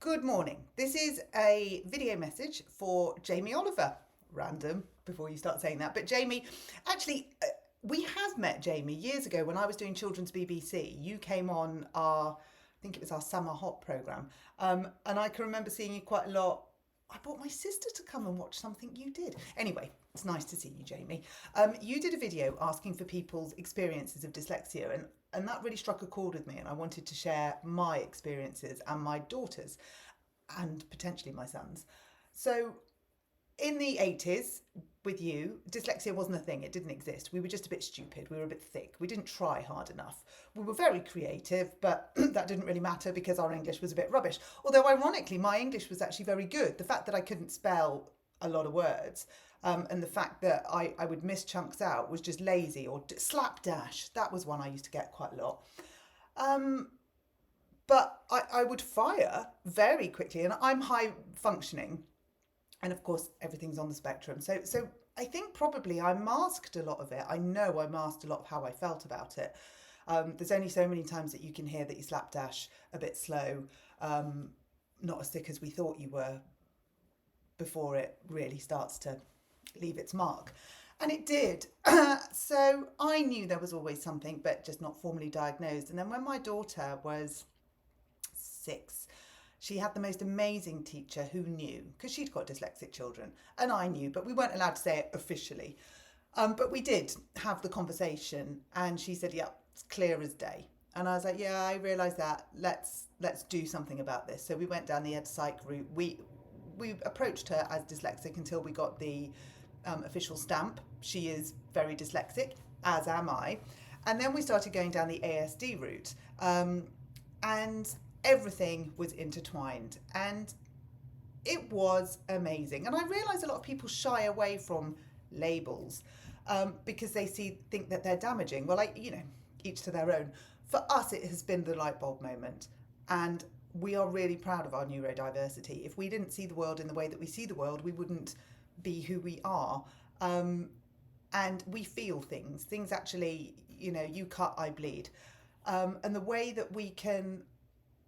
Good morning. This is a video message for Jamie Oliver. Random before you start saying that. But Jamie, actually, we have met Jamie years ago when I was doing Children's BBC. You came on I think it was our Summer Hot programme. And I can remember seeing you quite a lot. I brought my sister to come and watch something you did. Anyway, it's nice to see you, Jamie. You did a video asking for people's experiences of dyslexia, and that really struck a chord with me. And I wanted to share my experiences and my daughter's, and potentially my son's. So, in the 80s, with you, dyslexia wasn't a thing. It didn't exist. We were just a bit stupid. We were a bit thick. We didn't try hard enough. We were very creative, but that didn't really matter because our English was a bit rubbish. Although, ironically, my English was actually very good. The fact that I couldn't spell a lot of words and the fact that I would miss chunks out was just lazy, or slapdash. That was one I used to get quite a lot. Um, but I would fire very quickly, and I'm high functioning, and of course everything's on the spectrum. So I think probably I masked a lot of it. I know I masked a lot of how I felt about it. There's only so many times that you can hear that you slapdash a bit slow, not as thick as we thought you were, before it really starts to leave its mark. And it did. So I knew there was always something, but just not formally diagnosed. And then when my daughter was 6, she had the most amazing teacher who knew, because she'd got dyslexic children, and I knew, but we weren't allowed to say it officially. But we did have the conversation, and she said, "Yeah, it's clear as day." And I was like, "Yeah, I realise that. Let's do something about this." So we went down the ed psych route. We approached her as dyslexic until we got the official stamp. She is very dyslexic, as am I. And then we started going down the ASD route. And everything was intertwined. And it was amazing. And I realise a lot of people shy away from labels because they think that they're damaging. Well, each to their own. For us, it has been the light bulb moment. And we are really proud of our neurodiversity. If we didn't see the world in the way that we see the world, we wouldn't be who we are. And we feel things. Things actually, you cut, I bleed. And the way that we can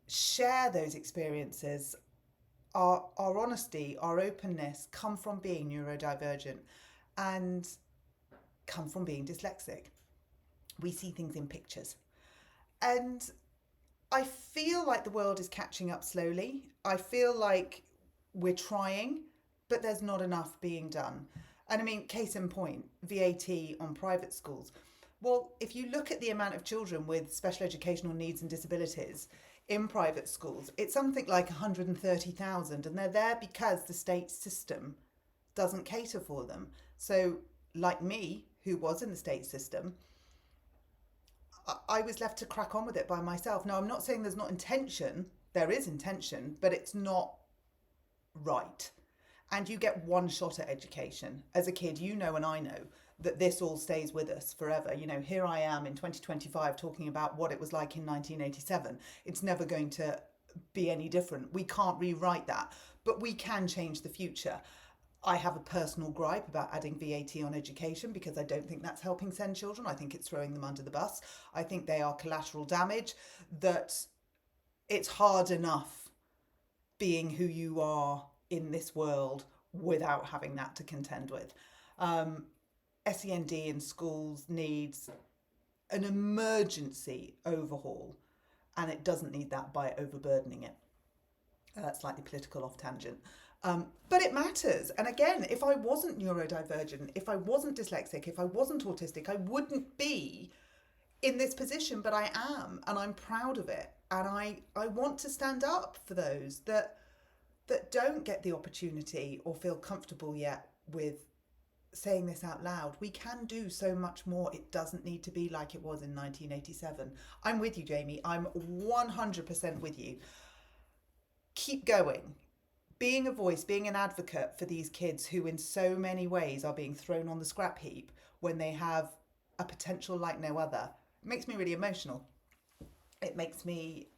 share those experiences, our honesty, our openness, come from being neurodivergent and come from being dyslexic. We see things in pictures. And I feel like the world is catching up slowly. I feel like we're trying, but there's not enough being done. And I mean, case in point, VAT on private schools. Well, if you look at the amount of children with special educational needs and disabilities in private schools, it's something like 130,000, and they're there because the state system doesn't cater for them. So, like me, who was in the state system, I was left to crack on with it by myself. Now, I'm not saying there's not intention. There is intention, but it's not right. And you get one shot at education. As a kid, and I know that this all stays with us forever. Here I am in 2025 talking about what it was like in 1987. It's never going to be any different. We can't rewrite that, but we can change the future. I have a personal gripe about adding VAT on education because I don't think that's helping send children. I think it's throwing them under the bus. I think they are collateral damage, that it's hard enough being who you are in this world without having that to contend with. SEND in schools needs an emergency overhaul, and it doesn't need that by overburdening it. Slightly political off tangent. But it matters. And again, if I wasn't neurodivergent, if I wasn't dyslexic, if I wasn't autistic, I wouldn't be in this position, but I am, and I'm proud of it. And I want to stand up for those that don't get the opportunity or feel comfortable yet with saying this out loud. We can do so much more. It doesn't need to be like it was in 1987. I'm with you, Jamie. I'm 100% with you. Keep going. Being a voice, being an advocate for these kids who in so many ways are being thrown on the scrap heap when they have a potential like no other, it makes me really emotional. It makes me,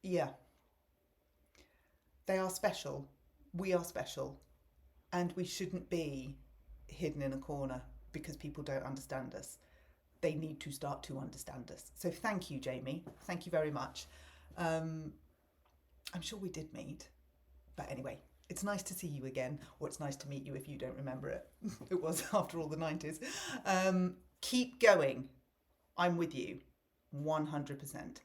yeah. They are special. We are special. And we shouldn't be hidden in a corner because people don't understand us. They need to start to understand us. So thank you, Jamie. Thank you very much. I'm sure we did meet. But anyway, it's nice to see you again, or it's nice to meet you if you don't remember it. It was after all the 90s. Keep going. I'm with you 100%.